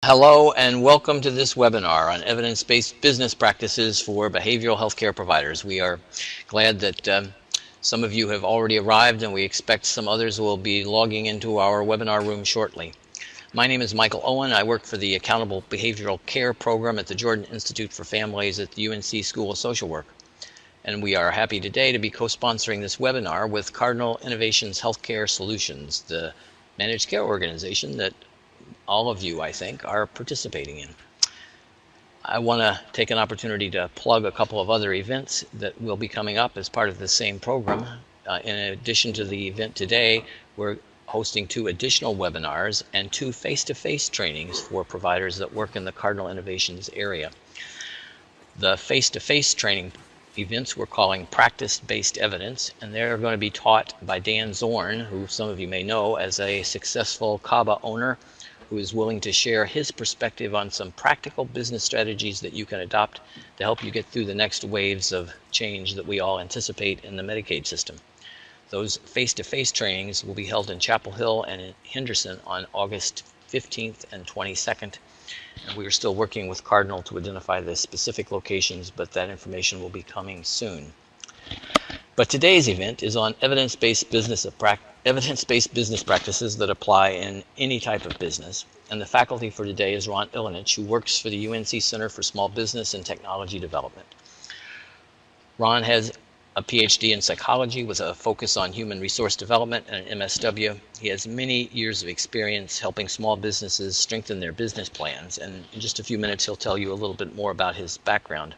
Hello and welcome to this webinar on evidence-based business practices for behavioral healthcare providers. We are glad that some of you have already arrived, and we expect some others will be logging into our webinar room shortly. My name is Michael Owen. I work for the Accountable Behavioral Care Program at the Jordan Institute for Families at the UNC School of Social Work. And we are happy today to be co-sponsoring this webinar with Cardinal Innovations Healthcare Solutions, the managed care organization that all of you, I think, are participating in. I want to take an opportunity to plug a couple of other events that will be coming up as part of the same program. In addition to the event today, we're hosting 2 additional webinars and 2 face-to-face trainings for providers that work in the Cardinal Innovations area. The face-to-face training events we're calling practice-based evidence, and they're going to be taught by Dan Zorn, who some of you may know as a successful CABA owner who is willing to share his perspective on some practical business strategies that you can adopt to help you get through the next waves of change that we all anticipate in the Medicaid system. Those face-to-face trainings will be held in Chapel Hill and in Henderson on August 15th and 22nd. And we are still working with Cardinal to identify the specific locations, but that information will be coming soon. But today's event is on evidence-based business practices that apply in any type of business. And the faculty for today is Ron Ilinich, who works for the UNC Center for Small Business and Technology Development. Ron has a PhD in psychology with a focus on human resource development and an MSW. He has many years of experience helping small businesses strengthen their business plans. And in just a few minutes, he'll tell you a little bit more about his background.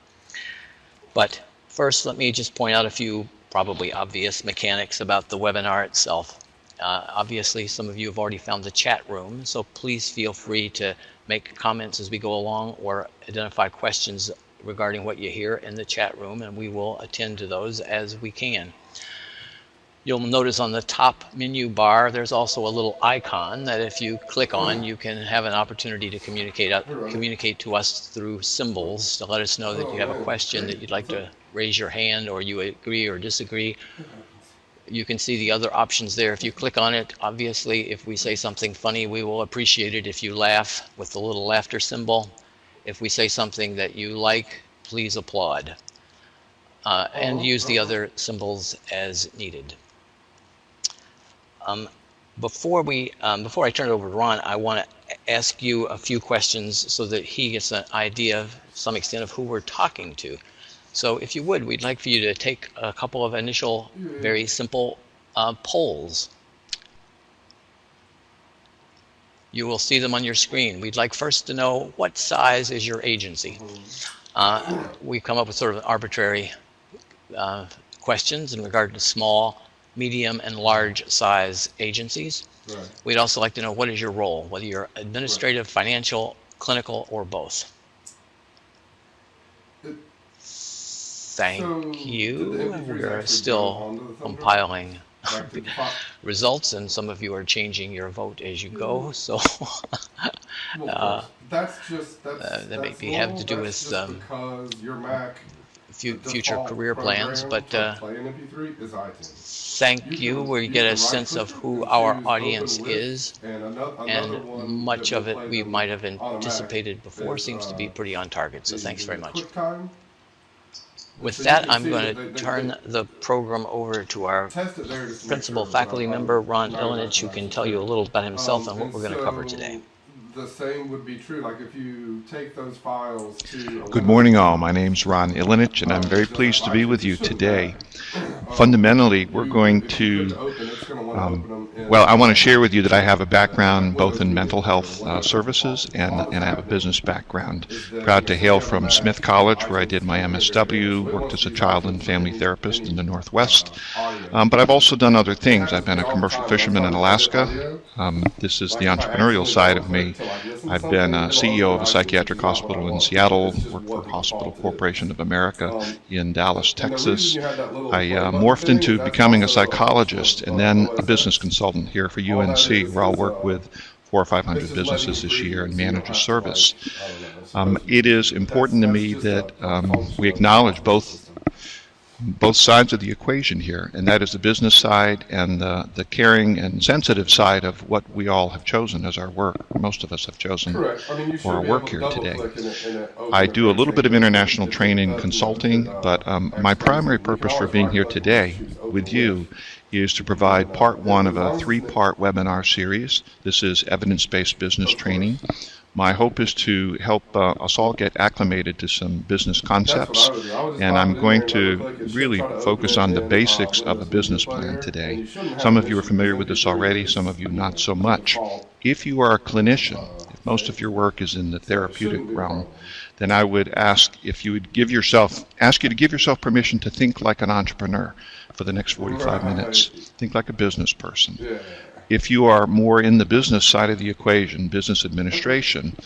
But first, let me just point out a few probably obvious mechanics about the webinar itself. Obviously, some of you have already found the chat room, so please feel free to make comments as we go along or identify questions regarding what you hear in the chat room, and we will attend to those as we can. You'll notice on the top menu bar there's also a little icon that if you click on, you can have an opportunity to communicate to us through symbols to let us know that you have a question, that you'd like to raise your hand, or you agree or disagree. You can see the other options there. If you click on it, obviously, if we say something funny, we will appreciate it if you laugh with the little laughter symbol. If we say something that you like, please applaud. And use the other symbols as needed. Before I turn it over to Ron, I want to ask you a few questions so that he gets an idea, to some extent, of who we're talking to. So if you would, we'd like for you to take a couple of initial, very simple polls. You will see them on your screen. We'd like first to know, what size is your agency? We've come up with sort of arbitrary questions in regard to small, medium, and large size agencies. Right. We'd also like to know, what is your role, whether you're administrative, financial, clinical, or both. Thank you. We're still compiling results, and some of you are changing your vote as you go. So that may have to do with future career plans. But thank you. We get a sense of who our audience is, and much of it we might have anticipated before seems to be pretty on target. So thanks very much. With that, I'm going to turn the program over to our principal faculty member, Ron Ilinich, who can tell you a little about himself and what we're going to cover today. The same would be true, like if you take those files to... Good morning, all. My name's Ron Ilinich, and I'm very pleased to be with you today. Fundamentally, we're going to, I want to share with you that I have a background both in mental health services and I have a business background. Proud to hail from Smith College, where I did my MSW, worked as a child and family therapist in the Northwest. But I've also done other things. I've been a commercial fisherman in Alaska. This is the entrepreneurial side of me. I've been CEO of a psychiatric hospital in Seattle, worked for Hospital Corporation of America in Dallas, Texas. I morphed into becoming a psychologist and then a business consultant here for UNC, where I'll work with 400 or 500 businesses this year and manage a service. It is important to me that we acknowledge both both sides of the equation here, and that is the business side and the caring and sensitive side of what we all have chosen as our work. Most of us have chosen for our work here today. I do a little bit of international training consulting, but my primary purpose for being here today with you is to provide part one of a three-part webinar series. This is evidence-based business training. My hope is to help us all get acclimated to some business concepts, and I'm going to really focus on the basics of a business plan today. Some of you are familiar with this already, some of you not so much. If you are a clinician, if most of your work is in the therapeutic realm, then I would ask if you would ask you to give yourself permission to think like an entrepreneur for the next 45 minutes. Think like a business person. If you are more in the business side of the equation, business administration,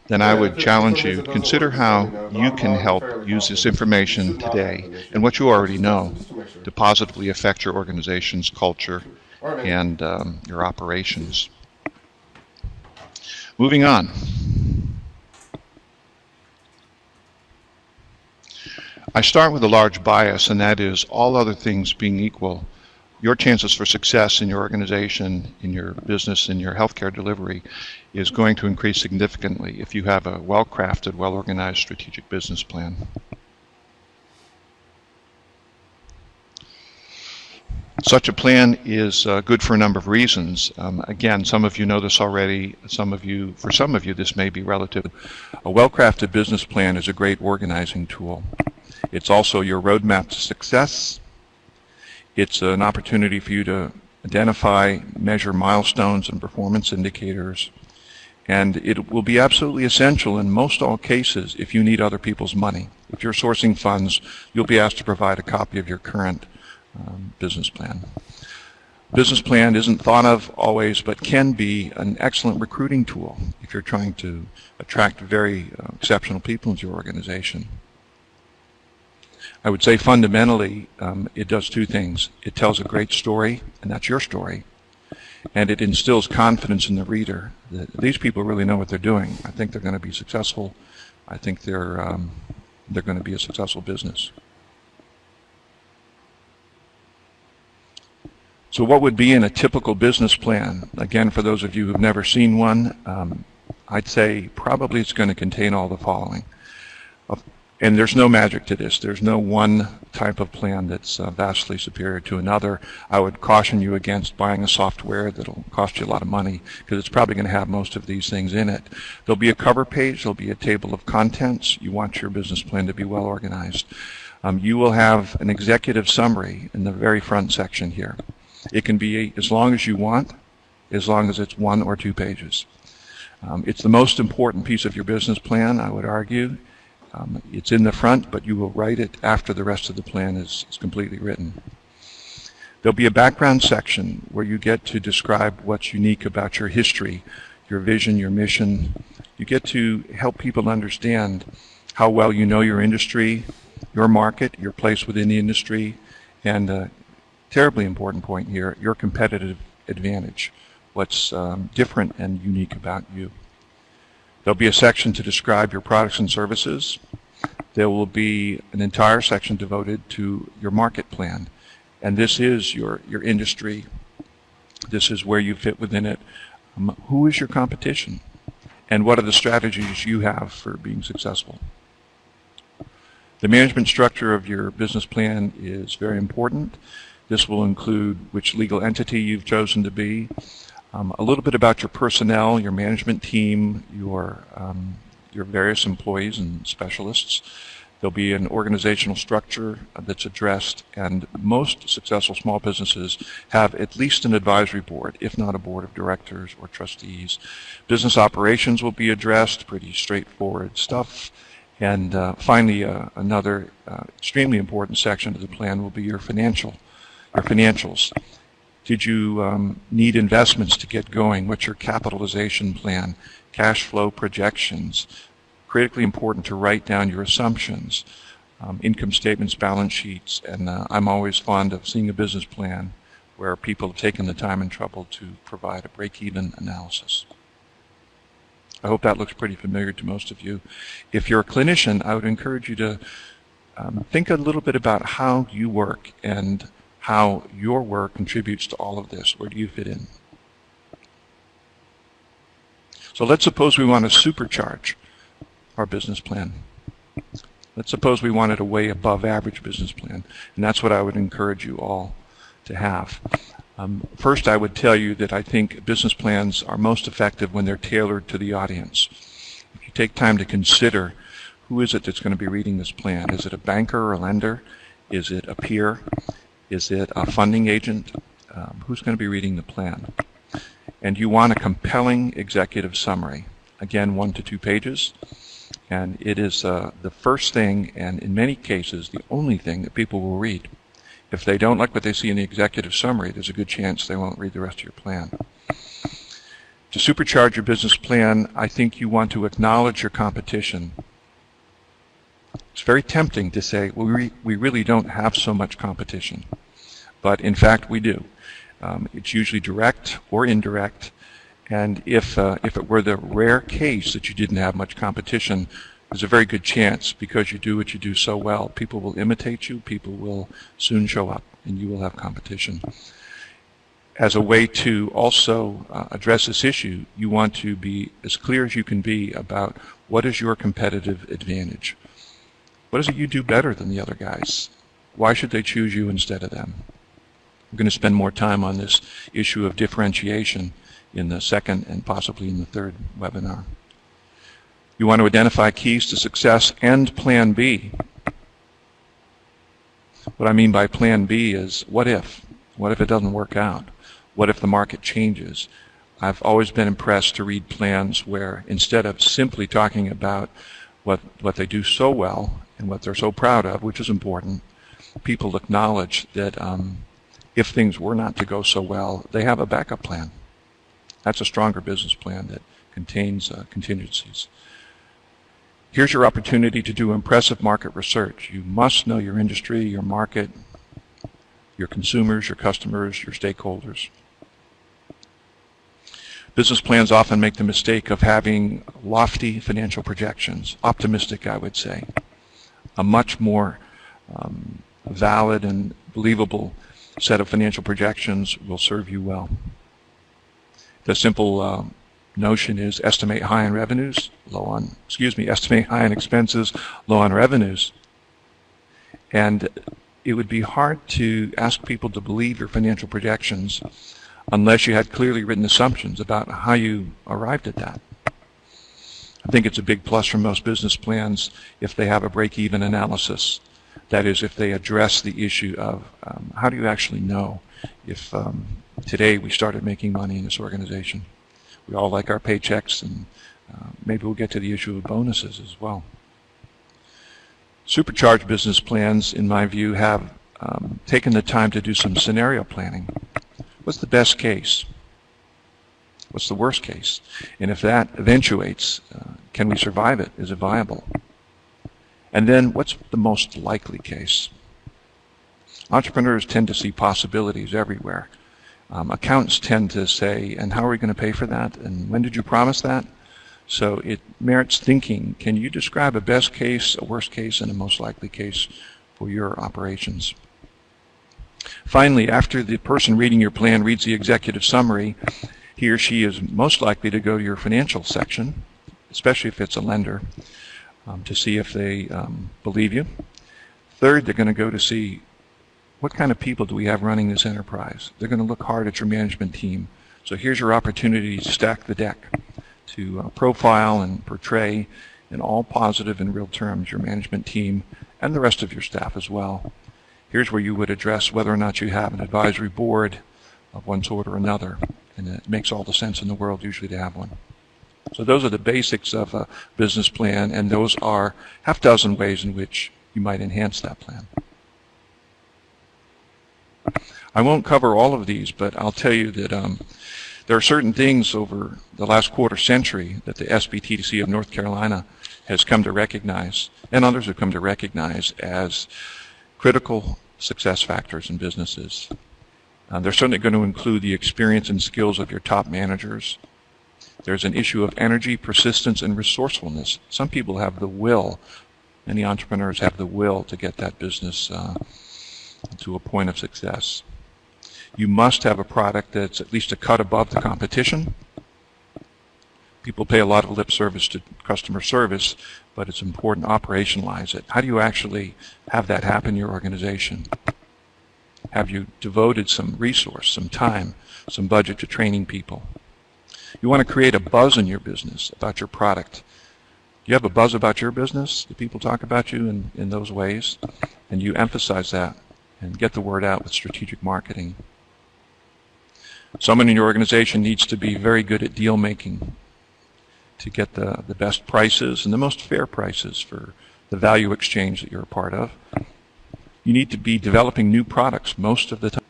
then I would challenge you, consider how you can help use this information today and what you already know to positively affect your organization's culture and your operations. Moving on. I start with a large bias, and that is, all other things being equal, your chances for success in your organization, in your business, in your healthcare delivery is going to increase significantly if you have a well-crafted, well-organized strategic business plan. Such a plan is good for a number of reasons. Again, some of you know this already. For some of you, this may be relative. A well-crafted business plan is a great organizing tool. It's also your roadmap to success. It's an opportunity for you to identify, measure milestones and performance indicators. And it will be absolutely essential in most all cases if you need other people's money. If you're sourcing funds, you'll be asked to provide a copy of your current business plan. Business plan isn't thought of always, but can be an excellent recruiting tool if you're trying to attract very exceptional people into your organization. I would say fundamentally, it does two things. It tells a great story, and that's your story, and it instills confidence in the reader that these people really know what they're doing. I think they're going to be successful. I think they're going to be a successful business. So what would be in a typical business plan? Again, for those of you who've never seen one, I'd say probably it's going to contain all the following. And there's no magic to this. There's no one type of plan that's vastly superior to another. I would caution you against buying a software that'll cost you a lot of money, because it's probably going to have most of these things in it. There'll be a cover page. There'll be a table of contents. You want your business plan to be well organized. You will have an executive summary in the very front section here. It can be as long as you want, as long as it's 1 or 2 pages. It's the most important piece of your business plan, I would argue. It's in the front, but you will write it after the rest of the plan is completely written. There'll be a background section where you get to describe what's unique about your history, your vision, your mission. You get to help people understand how well you know your industry, your market, your place within the industry, and a terribly important point here, your competitive advantage, what's different and unique about you. There'll be a section to describe your products and services. There will be an entire section devoted to your market plan. And this is your industry. This is where you fit within it. Who is your competition? And what are the strategies you have for being successful? The management structure of your business plan is very important. This will include which legal entity you've chosen to be, a little bit about your personnel, your management team, your various employees and specialists. There'll be an organizational structure that's addressed, and most successful small businesses have at least an advisory board, if not a board of directors or trustees. Business operations will be addressed, pretty straightforward stuff. And finally, another extremely important section of the plan will be your financials. Did you need investments to get going? What's your capitalization plan? Cash flow projections. Critically important to write down your assumptions, income statements, balance sheets, and I'm always fond of seeing a business plan where people have taken the time and trouble to provide a break-even analysis. I hope that looks pretty familiar to most of you. If you're a clinician, I would encourage you to think a little bit about how you work and how your work contributes to all of this. Where do you fit in? So let's suppose we want to supercharge our business plan. Let's suppose we wanted a way above average business plan, and that's what I would encourage you all to have. First, I would tell you that I think business plans are most effective when they're tailored to the audience. If you take time to consider who is it that's going to be reading this plan. Is it a banker or a lender? Is it a peer? Is it a funding agent? Who's going to be reading the plan? And you want a compelling executive summary. Again, 1 to 2 pages. And it is the first thing, and in many cases, the only thing that people will read. If they don't like what they see in the executive summary, there's a good chance they won't read the rest of your plan. To supercharge your business plan, I think you want to acknowledge your competition. It's very tempting to say, well, we really don't have so much competition. But in fact, we do. It's usually direct or indirect. And if it were the rare case that you didn't have much competition, there's a very good chance, because you do what you do so well, people will imitate you, people will soon show up, and you will have competition. As a way to also address this issue, you want to be as clear as you can be about what is your competitive advantage. What is it you do better than the other guys? Why should they choose you instead of them? We're going to spend more time on this issue of differentiation in the second and possibly in the third webinar. You want to identify keys to success and Plan B. What I mean by Plan B is, what if? What if it doesn't work out? What if the market changes? I've always been impressed to read plans where, instead of simply talking about what they do so well and what they're so proud of, which is important, people acknowledge that if things were not to go so well, they have a backup plan. That's a stronger business plan that contains contingencies. Here's your opportunity to do impressive market research. You must know your industry, your market, your consumers, your customers, your stakeholders. Business plans often make the mistake of having lofty financial projections, optimistic, I would say. A much more valid and believable set of financial projections will serve you well. The simple notion is estimate high on revenues, estimate high on expenses, low on revenues. And it would be hard to ask people to believe your financial projections unless you had clearly written assumptions about how you arrived at that. I think it's a big plus for most business plans if they have a break-even analysis. That is, if they address the issue of how do you actually know if today we started making money in this organization. We all like our paychecks, and maybe we'll get to the issue of bonuses as well. Supercharged business plans, in my view, have taken the time to do some scenario planning. What's the best case? What's the worst case? And if that eventuates, can we survive it? Is it viable? And then what's the most likely case? Entrepreneurs tend to see possibilities everywhere. Accountants tend to say, and how are we going to pay for that? And when did you promise that? So it merits thinking. Can you describe a best case, a worst case, and a most likely case for your operations? Finally, after the person reading your plan reads the executive summary, he or she is most likely to go to your financial section, especially if it's a lender, to see if they believe you. Third, they're going to go to see what kind of people do we have running this enterprise. They're going to look hard at your management team. So here's your opportunity to stack the deck, to profile and portray in all positive and real terms your management team and the rest of your staff as well. Here's where you would address whether or not you have an advisory board of one sort or another, and it makes all the sense in the world usually to have one. So those are the basics of a business plan, and those are half dozen ways in which you might enhance that plan. I won't cover all of these, but I'll tell you that there are certain things over the last quarter century that the SBTDC of North Carolina has come to recognize, and others have come to recognize as critical success factors in businesses. They're certainly going to include the experience and skills of your top managers. There's an issue of energy, persistence, and resourcefulness. Some people have the will Many entrepreneurs have the will to get that business to a point of success. You must have a product that's at least a cut above the competition. People pay a lot of lip service to customer service, but it's important to operationalize it. How do you actually have that happen in your organization? Have you devoted some resource, some time, some budget to training people? You want to create a buzz in your business about your product. Do you have a buzz about your business? Do people talk about you in those ways? And you emphasize that and get the word out with strategic marketing. Someone in your organization needs to be very good at deal making to get the best prices and the most fair prices for the value exchange that you're a part of. You need to be developing new products most of the time.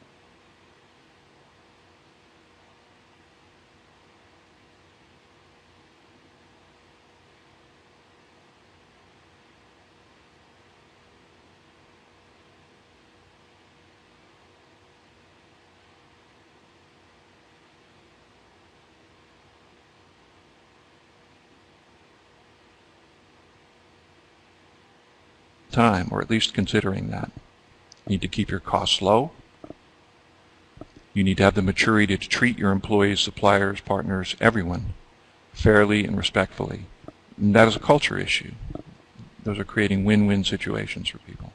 Or at least considering that. You need to keep your costs low. You need to have the maturity to treat your employees, suppliers, partners, everyone fairly and respectfully. And that is a culture issue. Those are creating win-win situations for people.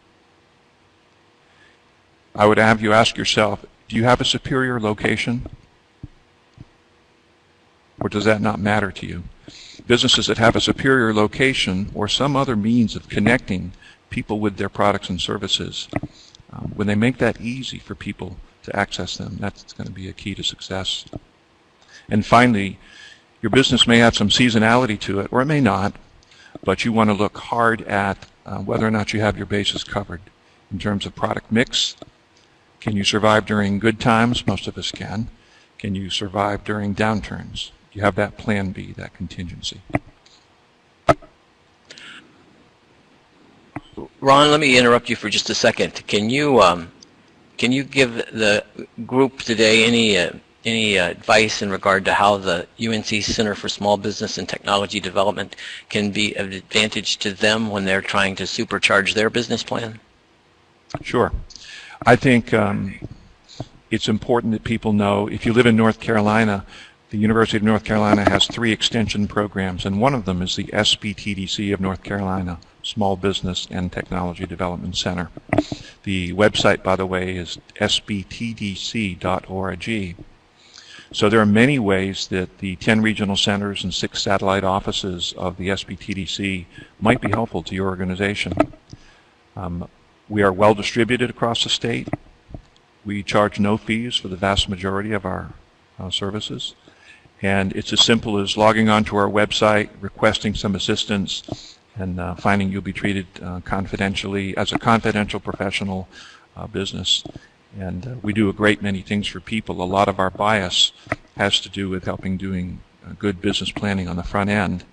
I would have you ask yourself, do you have a superior location? Or does that not matter to you? Businesses that have a superior location or some other means of connecting people with their products and services, when they make that easy for people to access them, that's going to be a key to success. And finally, your business may have some seasonality to it, or it may not, but you want to look hard at whether or not you have your bases covered in terms of product mix. Can you survive during good times? Most of us can. Can you survive during downturns? Do you have that plan B, that contingency? Ron, let me interrupt you for just a second. Can you give the group today any advice in regard to how the UNC Center for Small Business and Technology Development can be of advantage to them when they're trying to supercharge their business plan? Sure. I think it's important that people know, if you live in North Carolina, the University of North Carolina has 3 extension programs, and one of them is the SBTDC of North Carolina, Small Business and Technology Development Center. The website, by the way, is sbtdc.org. So there are many ways that the 10 regional centers and 6 satellite offices of the SBTDC might be helpful to your organization. We are well distributed across the state. We charge no fees for the vast majority of our services. And it's as simple as logging onto our website, requesting some assistance, and finding you'll be treated confidentially as a confidential professional business. And we do a great many things for people. A lot of our bias has to do with helping doing good business planning on the front end.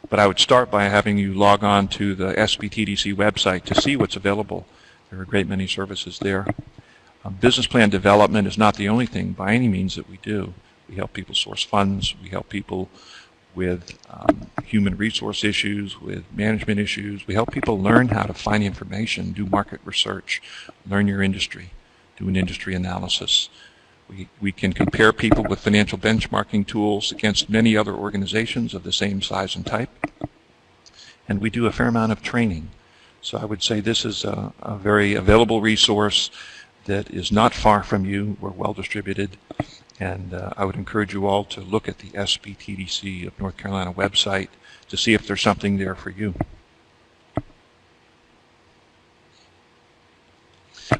But I would start by having you log on to the SBTDC website to see what's available. There are a great many services there. Business plan development is not the only thing by any means that we do. We help people source funds. We help people with human resource issues, with management issues. We help people learn how to find information, do market research, learn your industry, do an industry analysis. We can compare people with financial benchmarking tools against many other organizations of the same size and type. And we do a fair amount of training. So I would say this is a very available resource that is not far from you. We're well distributed. And I would encourage you all to look at the SBTDC of North Carolina website to see if there's something there for you.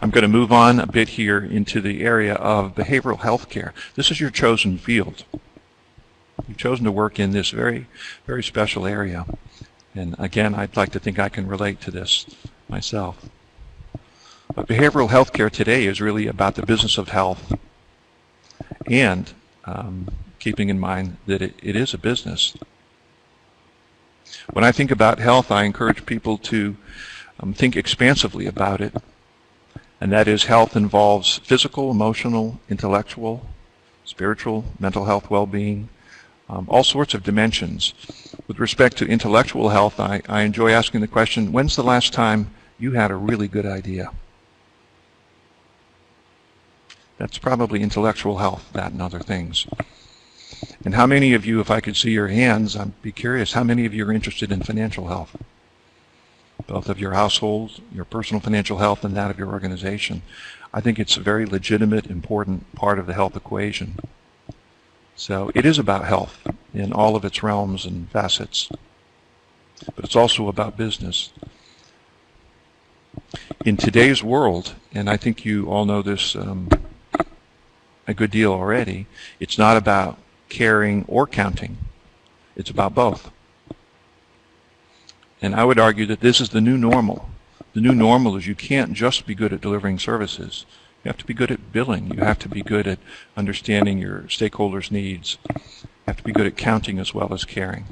I'm going to move on a bit here into the area of behavioral health care. This is your chosen field. You've chosen to work in this very, very special area. And again, I'd like to think I can relate to this myself. But behavioral health care today is really about the business of health, and keeping in mind that it is a business. When I think about health, I encourage people to think expansively about it, and that is health involves physical, emotional, intellectual, spiritual, mental health, well-being, all sorts of dimensions. With respect to intellectual health, I enjoy asking the question, when's the last time you had a really good idea? That's probably intellectual health, that and other things. And how many of you, if I could see your hands, I'd be curious, how many of you are interested in financial health? Both of your households, your personal financial health, and that of your organization. I think it's a very legitimate, important part of the health equation. So it is about health in all of its realms and facets, but it's also about business. In today's world, and I think you all know this a good deal already, it's not about caring or counting. It's about both. And I would argue that this is the new normal. The new normal is you can't just be good at delivering services. You have to be good at billing. You have to be good at understanding your stakeholders' needs. You have to be good at counting as well as caring.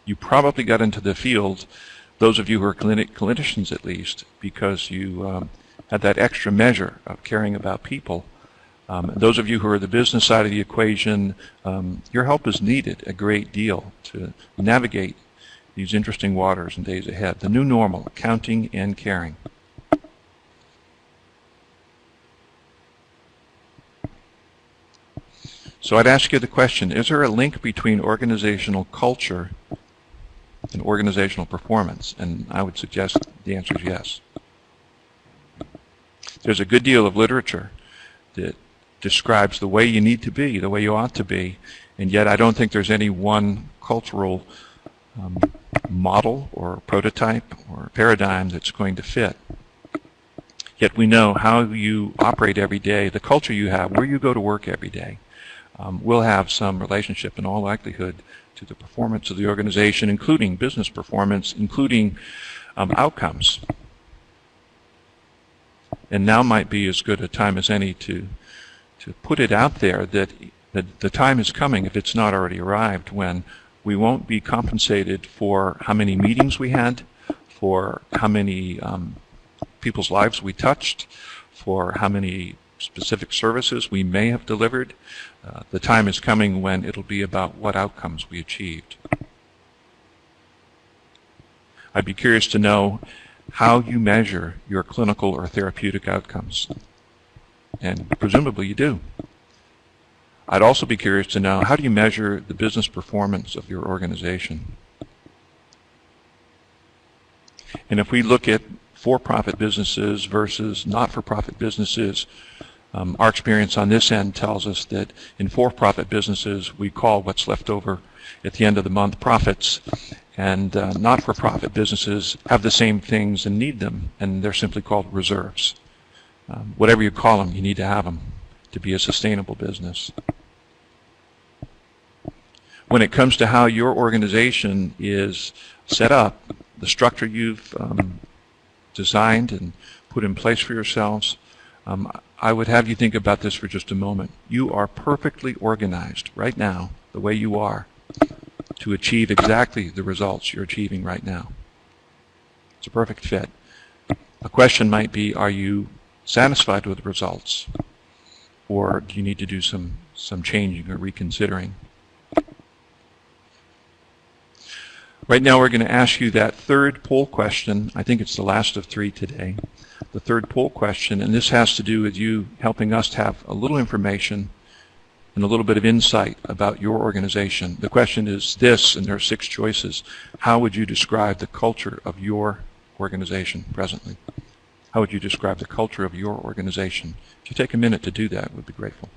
You probably got into the field, those of you who are clinicians at least, because you had that extra measure of caring about people. Those of you who are the business side of the equation, your help is needed a great deal to navigate these interesting waters and days ahead. The new normal, counting and caring. So I'd ask you the question, is there a link between organizational culture and organizational performance? And I would suggest the answer is yes. There's a good deal of literature that describes the way you need to be, the way you ought to be, and yet I don't think there's any one cultural model or prototype or paradigm that's going to fit. Yet we know how you operate every day, the culture you have, where you go to work every day, will have some relationship in all likelihood to the performance of the organization, including business performance, including outcomes. And now might be as good a time as any to put it out there that the time is coming, if it's not already arrived, when we won't be compensated for how many meetings we had, for how many people's lives we touched, for how many specific services we may have delivered. The time is coming when it'll be about what outcomes we achieved. I'd be curious to know how you measure your clinical or therapeutic outcomes. And presumably you do. I'd also be curious to know, how do you measure the business performance of your organization? And if we look at for-profit businesses versus not-for-profit businesses, our experience on this end tells us that in for-profit businesses, we call what's left over at the end of the month profits, and not-for-profit businesses have the same things and need them, and they're simply called reserves. Whatever you call them, you need to have them to be a sustainable business. When it comes to how your organization is set up, the structure you've designed and put in place for yourselves, I would have you think about this for just a moment. You are perfectly organized right now, the way you are, to achieve exactly the results you're achieving right now. It's a perfect fit. A question might be, are you satisfied with the results? Or do you need to do some changing or reconsidering? Right now we're going to ask you that third poll question. I think it's the last of 3 today. The third poll question, and this has to do with you helping us to have a little information and a little bit of insight about your organization. The question is this, and there are 6 choices. How would you describe the culture of your organization presently? How would you describe the culture of your organization? If you take a minute to do that, we'd be grateful.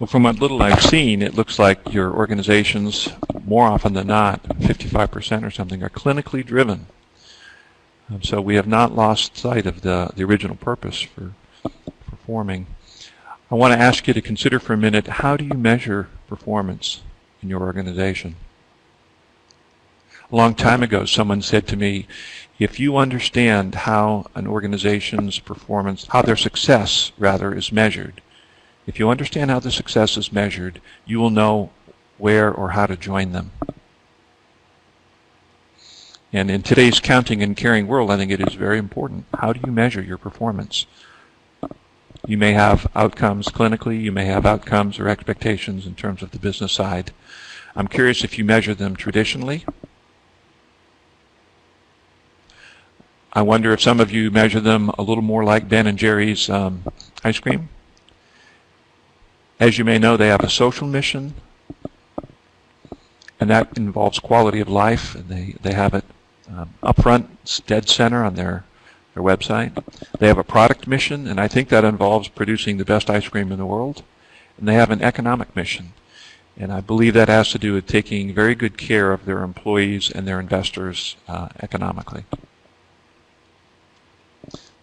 Well, from what little I've seen, it looks like your organizations, more often than not, 55% or something, are clinically driven. So we have not lost sight of the original purpose for performing. I want to ask you to consider for a minute, how do you measure performance in your organization? A long time ago, someone said to me, if you understand how an organization's performance, how their success, rather, is measured, if you understand how the success is measured, you will know where or how to join them. And in today's counting and caring world, I think it is very important. How do you measure your performance? You may have outcomes clinically, you may have outcomes or expectations in terms of the business side. I'm curious if you measure them traditionally. I wonder if some of you measure them a little more like Ben and Jerry's ice cream. As you may know, they have a social mission, and that involves quality of life. And they have it up front, it's dead center on their website. They have a product mission, and I think that involves producing the best ice cream in the world. And they have an economic mission, and I believe that has to do with taking very good care of their employees and their investors economically.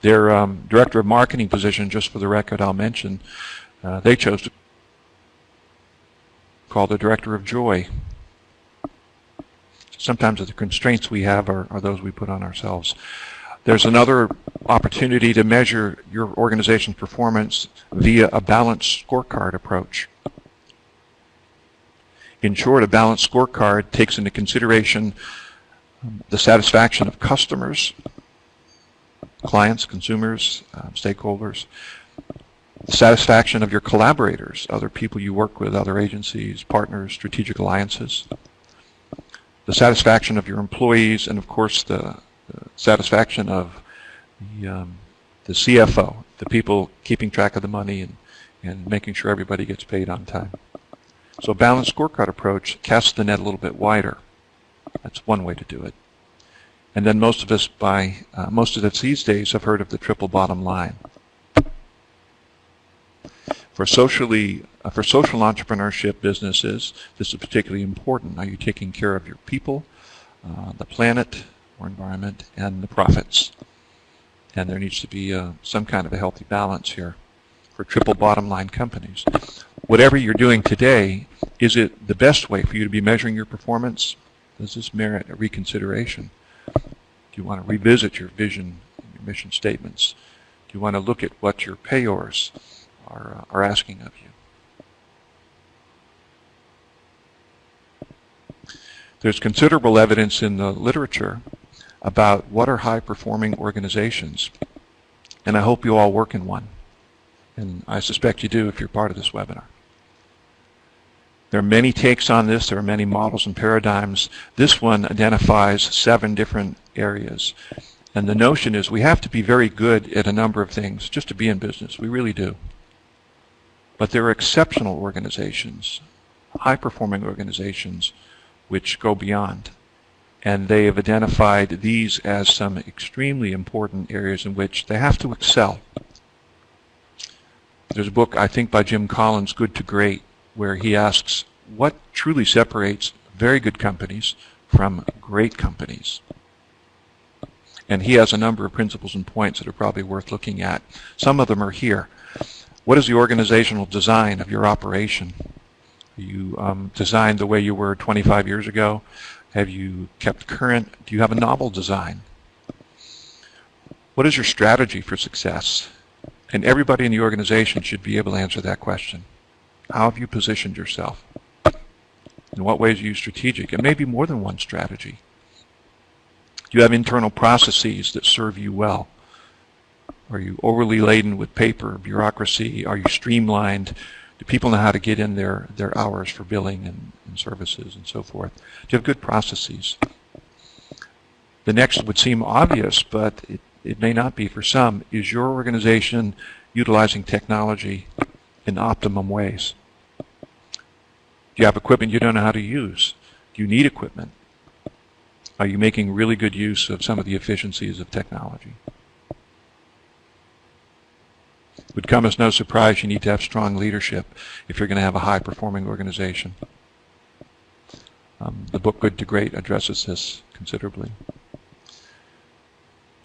Their director of marketing position, just for the record, I'll mention, they chose to call the director of joy. Sometimes the constraints we have are those we put on ourselves. There's another opportunity to measure your organization's performance via a balanced scorecard approach. In short, a balanced scorecard takes into consideration the satisfaction of customers, clients, consumers, stakeholders, the satisfaction of your collaborators, other people you work with, other agencies, partners, strategic alliances, the satisfaction of your employees, and of course the satisfaction of the CFO, the people keeping track of the money and making sure everybody gets paid on time. So a balanced scorecard approach casts the net a little bit wider. That's one way to do it. And then most of us these days have heard of the triple bottom line. For social entrepreneurship businesses, this is particularly important. Are you taking care of your people, the planet or environment, and the profits? And there needs to be some kind of a healthy balance here for triple bottom line companies. Whatever you're doing today, is it the best way for you to be measuring your performance? Does this merit a reconsideration? Do you want to revisit your vision and your mission statements? Do you want to look at what your payors are asking of you? There's considerable evidence in the literature about what are high-performing organizations, and I hope you all work in one, and I suspect you do if you're part of this webinar. There are many takes on this. There are many models and paradigms. This one identifies 7 different areas, and the notion is we have to be very good at a number of things just to be in business. We really do. But there are exceptional organizations, high-performing organizations, which go beyond. And they have identified these as some extremely important areas in which they have to excel. There's a book, I think, by Jim Collins, Good to Great, where he asks what truly separates very good companies from great companies. And he has a number of principles and points that are probably worth looking at. Some of them are here. What is the organizational design of your operation? Are you designed the way you were 25 years ago? Have you kept current? Do you have a novel design? What is your strategy for success? And everybody in the organization should be able to answer that question. How have you positioned yourself? In what ways are you strategic? It may be more than one strategy. Do you have internal processes that serve you well? Are you overly laden with paper, bureaucracy? Are you streamlined? Do people know how to get in their hours for billing and services and so forth? Do you have good processes? The next would seem obvious, but it may not be for some. Is your organization utilizing technology in optimum ways? Do you have equipment you don't know how to use? Do you need equipment? Are you making really good use of some of the efficiencies of technology? would come as no surprise you need to have strong leadership if you're going to have a high-performing organization. The book Good to Great addresses this considerably.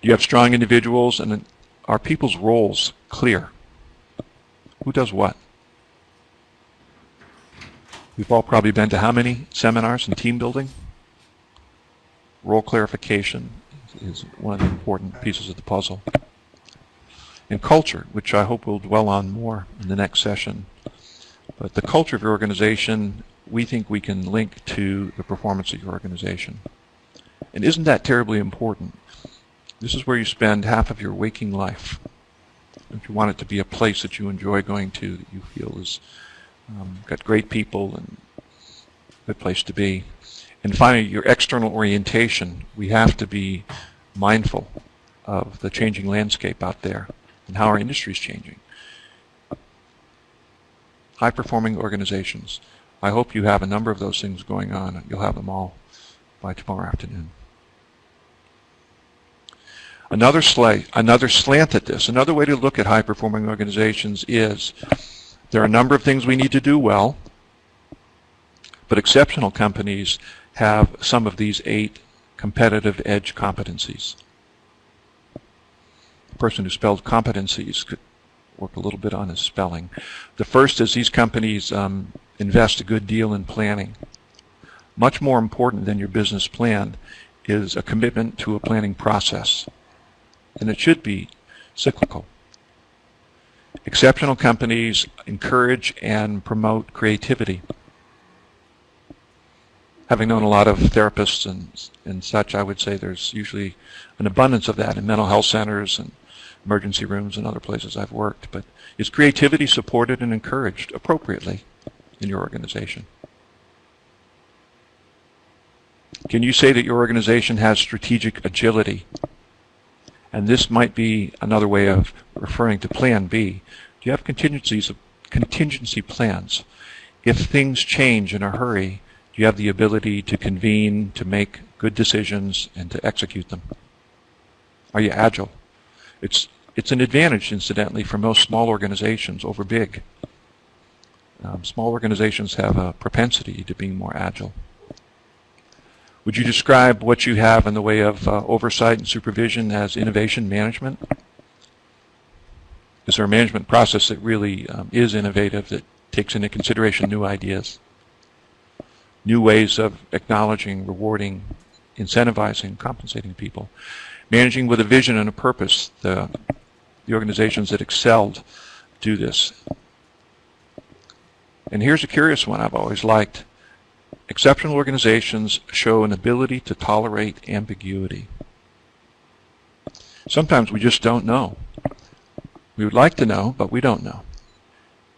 You have strong individuals, and are people's roles clear? Who does what? We've all probably been to how many seminars in team building? Role clarification is one of the important pieces of the puzzle. And culture, which I hope we'll dwell on more in the next session. But the culture of your organization, we think we can link to the performance of your organization. And isn't that terribly important? This is where you spend half of your waking life. If you want it to be a place that you enjoy going to, that you feel is got great people and a good place to be. And finally, your external orientation. We have to be mindful of the changing landscape out there and how our industry is changing. High-performing organizations. I hope you have a number of those things going on. You'll have them all by tomorrow afternoon. Another slant at this, another way to look at high-performing organizations is there are a number of things we need to do well, but exceptional companies have some of these 8 competitive edge competencies. The person who spelled competencies could work a little bit on his spelling. The first is these companies invest a good deal in planning. Much more important than your business plan is a commitment to a planning process. And it should be cyclical. Exceptional companies encourage and promote creativity. Having known a lot of therapists and such, I would say there's usually an abundance of that in mental health centers and emergency rooms and other places I've worked. But is creativity supported and encouraged appropriately in your organization? Can you say that your organization has strategic agility? And this might be another way of referring to Plan B. Do you have contingency plans? If things change in a hurry, do you have the ability to convene, to make good decisions, and to execute them? Are you agile? It's an advantage, incidentally, for most small organizations over big. Small organizations have a propensity to being more agile. Would you describe what you have in the way of oversight and supervision as innovation management? Is there a management process that really is innovative, that takes into consideration new ideas, new ways of acknowledging, rewarding, incentivizing, compensating people, managing with a vision and a purpose? The organizations that excelled do this. And here's a curious one I've always liked. Exceptional organizations show an ability to tolerate ambiguity. Sometimes we just don't know. We would like to know, but we don't know.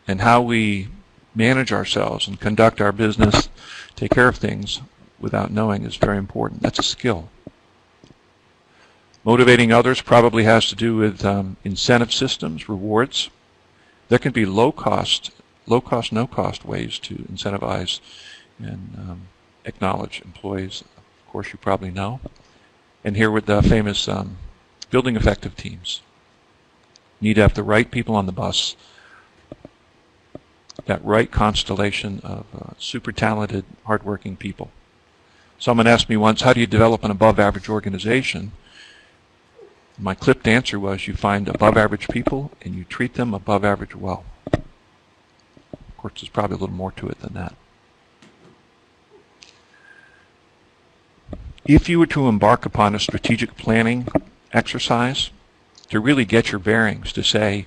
And how we manage ourselves and conduct our business, take care of things without knowing is very important. That's a skill. Motivating others probably has to do with incentive systems, rewards. There can be low-cost, no-cost ways to incentivize and acknowledge employees. Of course, you probably know. And here with the famous building effective teams. You need to have the right people on the bus, that right constellation of super talented, hardworking people. Someone asked me once, how do you develop an above-average organization? My clipped answer was, you find above-average people and you treat them above-average well. Of course, there's probably a little more to it than that. If you were to embark upon a strategic planning exercise to really get your bearings, to say,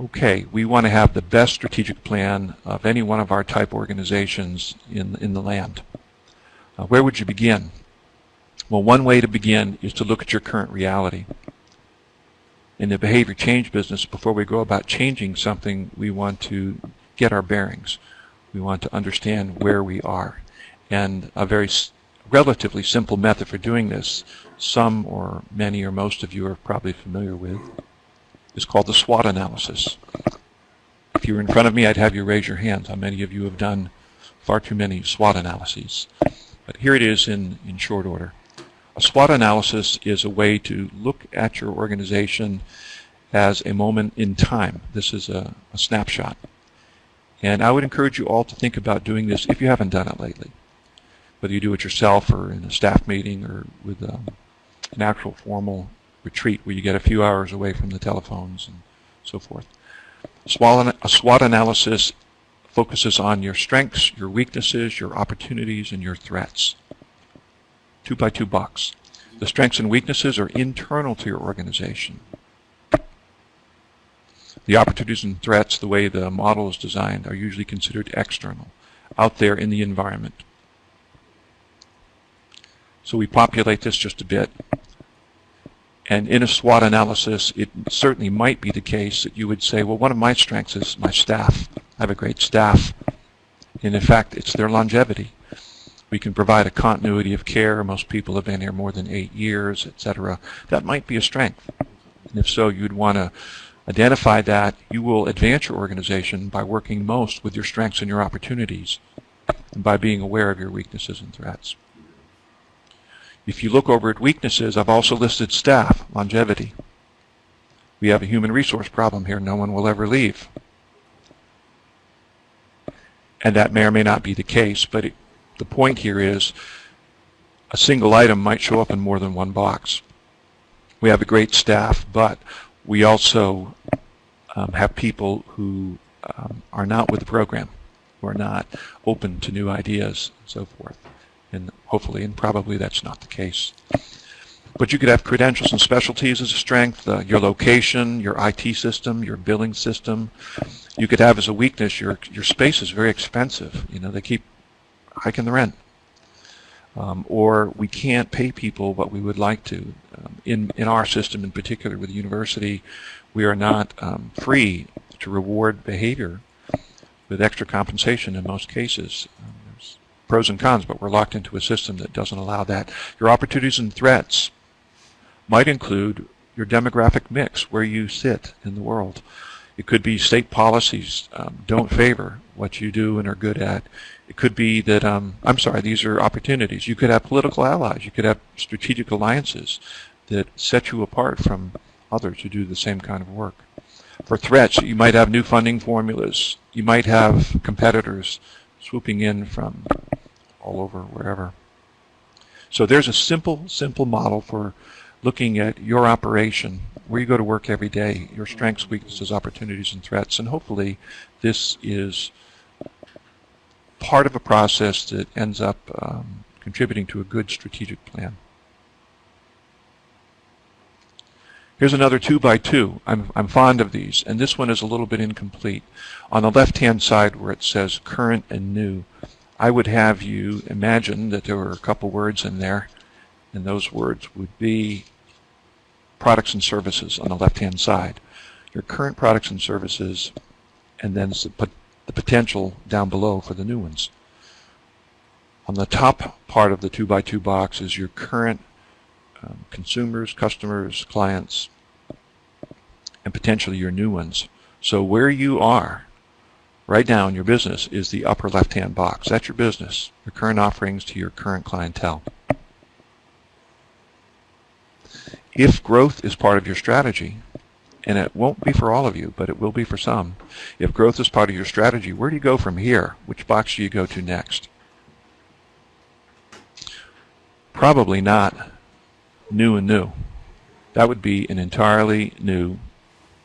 okay, we want to have the best strategic plan of any one of our type organizations in the land, where would you begin? Well, one way to begin is to look at your current reality. In the behavior change business, before we go about changing something, we want to get our bearings. We want to understand where we are. And a very relatively simple method for doing this, some or many or most of you are probably familiar with, is called the SWOT analysis. If you were in front of me, I'd have you raise your hands. How many of you have done far too many SWOT analyses? But here it is in short order. A SWOT analysis is a way to look at your organization as a moment in time. This is a snapshot. And I would encourage you all to think about doing this if you haven't done it lately, whether you do it yourself or in a staff meeting or with an actual formal retreat where you get a few hours away from the telephones and so forth. A SWOT analysis focuses on your strengths, your weaknesses, your opportunities, and your threats. 2x2 box. The strengths and weaknesses are internal to your organization. The opportunities and threats, the way the model is designed, are usually considered external, out there in the environment. So we populate this just a bit. And in a SWOT analysis, it certainly might be the case that you would say, well, one of my strengths is my staff. I have a great staff. And in fact, it's their longevity. We can provide a continuity of care. Most people have been here more than 8 years, etc. That might be a strength. And if so, you'd want to identify that. You will advance your organization by working most with your strengths and your opportunities, and by being aware of your weaknesses and threats. If you look over at weaknesses, I've also listed staff, longevity. We have a human resource problem here. No one will ever leave. And that may or may not be the case, but the point here is a single item might show up in more than one box. We have a great staff, but we also have people who are not with the program, who are not open to new ideas and so forth. And hopefully and probably that's not the case. But you could have credentials and specialties as a strength, your location, your IT system, your billing system. You could have as a weakness your space is very expensive. You know, they keep hiking the rent. Or we can't pay people what we would like to. In our system in particular with the university, we are not free to reward behavior with extra compensation in most cases. There's pros and cons, but we're locked into a system that doesn't allow that. Your opportunities and threats might include your demographic mix, where you sit in the world. It could be state policies don't favor what you do and are good at. It could be that, these are opportunities. You could have political allies. You could have strategic alliances that set you apart from others who do the same kind of work. For threats, you might have new funding formulas. You might have competitors swooping in from all over, wherever. So there's a simple model for looking at your operation, where you go to work every day, your strengths, weaknesses, opportunities, and threats. And hopefully this is part of a process that ends up contributing to a good strategic plan. Here's another 2x2. I'm fond of these, and this one is a little bit incomplete. On the left-hand side where it says current and new, I would have you imagine that there were a couple words in there, and those words would be products and services on the left-hand side. Your current products and services, and then the potential down below for the new ones. On the top part of the 2x2 box is your current consumers, customers, clients, and potentially your new ones. So where you are right now in your business is the upper left-hand box. That's your business, your current offerings to your current clientele. If growth is part of your strategy, and it won't be for all of you, but it will be for some, if growth is part of your strategy, where do you go from here? Which box do you go to next? Probably not new and new. That would be an entirely new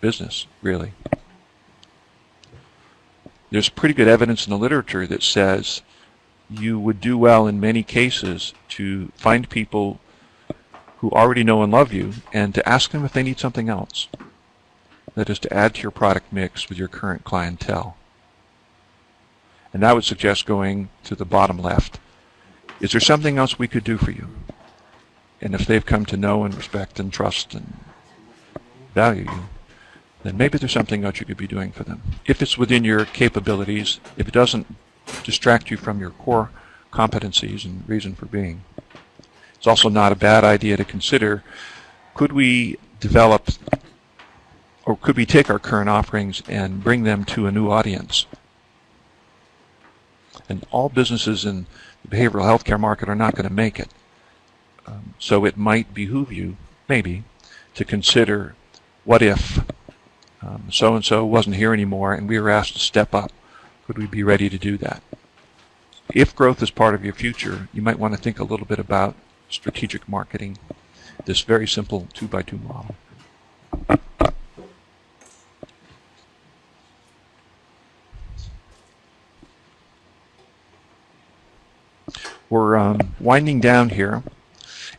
business, really. There's pretty good evidence in the literature that says you would do well in many cases to find people who already know and love you and to ask them if they need something else. That is to add to your product mix with your current clientele. And that would suggest going to the bottom left. Is there something else we could do for you? And if they've come to know and respect and trust and value you, then maybe there's something else you could be doing for them. If it's within your capabilities, if it doesn't distract you from your core competencies and reason for being. It's also not a bad idea to consider, could we develop, or could we take our current offerings and bring them to a new audience? And all businesses in the behavioral healthcare market are not going to make it. So it might behoove you, maybe, to consider what if so-and-so wasn't here anymore and we were asked to step up. Could we be ready to do that? If growth is part of your future, you might want to think a little bit about strategic marketing, this very simple 2x2 model. We're winding down here,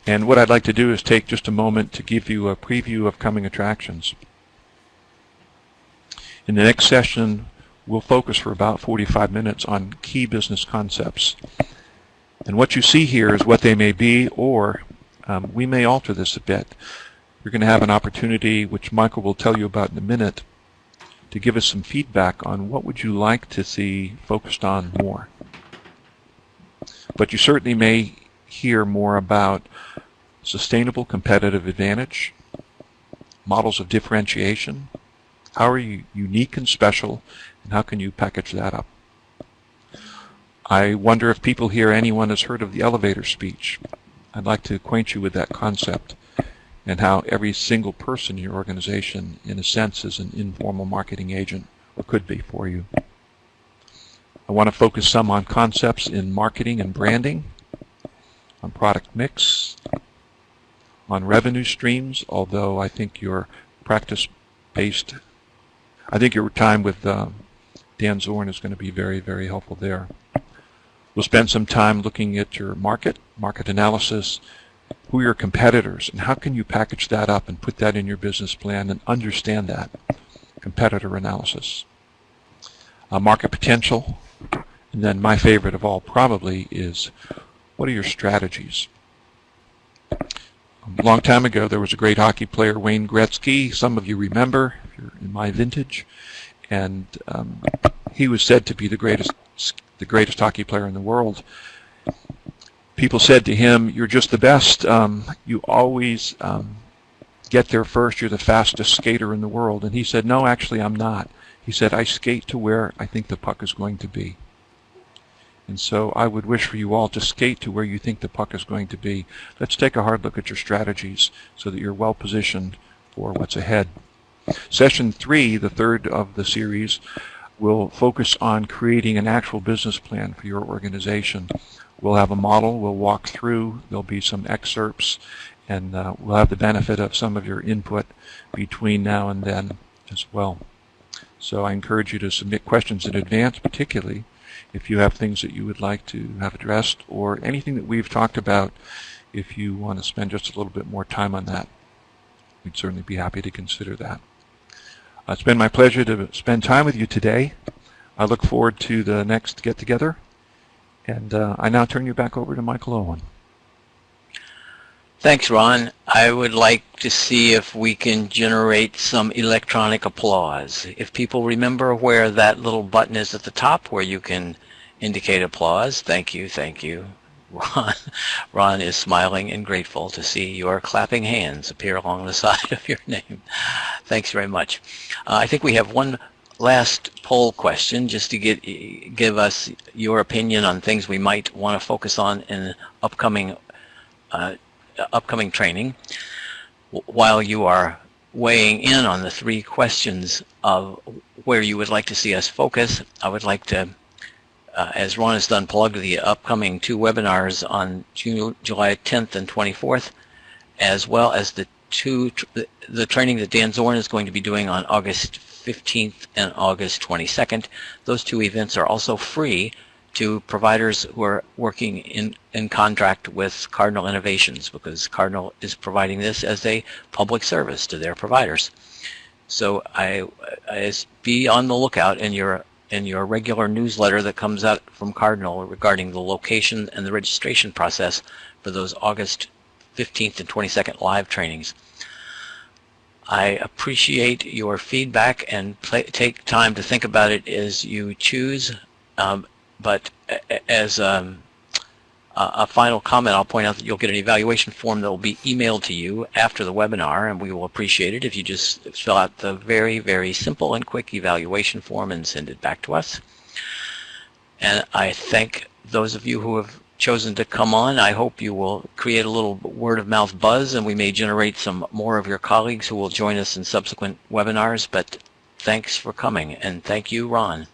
and what I'd like to do is take just a moment to give you a preview of coming attractions. In the next session, we'll focus for about 45 minutes on key business concepts. And what you see here is what they may be, or we may alter this a bit. You're going to have an opportunity, which Michael will tell you about in a minute, to give us some feedback on what would you like to see focused on more. But you certainly may hear more about sustainable competitive advantage, models of differentiation, how are you unique and special, and how can you package that up? I wonder if people here, anyone has heard of the elevator speech. I'd like to acquaint you with that concept and how every single person in your organization, in a sense, is an informal marketing agent, or could be for you. I want to focus some on concepts in marketing and branding, on product mix, on revenue streams, although I think your practice-based, I think your time with Dan Zorn is going to be very, very helpful there. We'll spend some time looking at your market analysis, who are your competitors, and how can you package that up and put that in your business plan and understand that, competitor analysis. Market potential, and then my favorite of all probably is, what are your strategies? A long time ago, there was a great hockey player, Wayne Gretzky. Some of you remember, if you're in my vintage, and he was said to be the greatest hockey player in the world. People said to him, "You're just the best. You always get there first. You're the fastest skater in the world." And he said, "No, actually, I'm not." He said, "I skate to where I think the puck is going to be." And so I would wish for you all to skate to where you think the puck is going to be. Let's take a hard look at your strategies so that you're well positioned for what's ahead. Session 3, the third of the series, will focus on creating an actual business plan for your organization. We'll have a model we'll walk through. There'll be some excerpts, and we'll have the benefit of some of your input between now and then as well. So I encourage you to submit questions in advance, particularly if you have things that you would like to have addressed, or anything that we've talked about. If you want to spend just a little bit more time on that, we'd certainly be happy to consider that. It's been my pleasure to spend time with you today. I look forward to the next get-together, and I now turn you back over to Michael Owen. Thanks, Ron. I would like to see if we can generate some electronic applause. If people remember where that little button is at the top where you can indicate applause. Thank you, thank you. Ron is smiling and grateful to see your clapping hands appear along the side of your name. Thanks very much. I think we have one last poll question just to give us your opinion on things we might want to focus on in upcoming training. While you are weighing in on the 3 questions of where you would like to see us focus, I would like to, as Ron has done, plug the upcoming 2 webinars on July 10th and 24th, as well as the training that Dan Zorn is going to be doing on August 15th and August 22nd. Those 2 events are also free to providers who are working in contract with Cardinal Innovations, because Cardinal is providing this as a public service to their providers. So I be on the lookout in your regular newsletter that comes out from Cardinal regarding the location and the registration process for those August 15th and 22nd live trainings. I appreciate your feedback and take time to think about it as you choose. But as a final comment, I'll point out that you'll get an evaluation form that will be emailed to you after the webinar, and we will appreciate it if you just fill out the very, very simple and quick evaluation form and send it back to us. And I thank those of you who have chosen to come on. I hope you will create a little word-of-mouth buzz, and we may generate some more of your colleagues who will join us in subsequent webinars. But Thanks for coming, and thank you, Ron.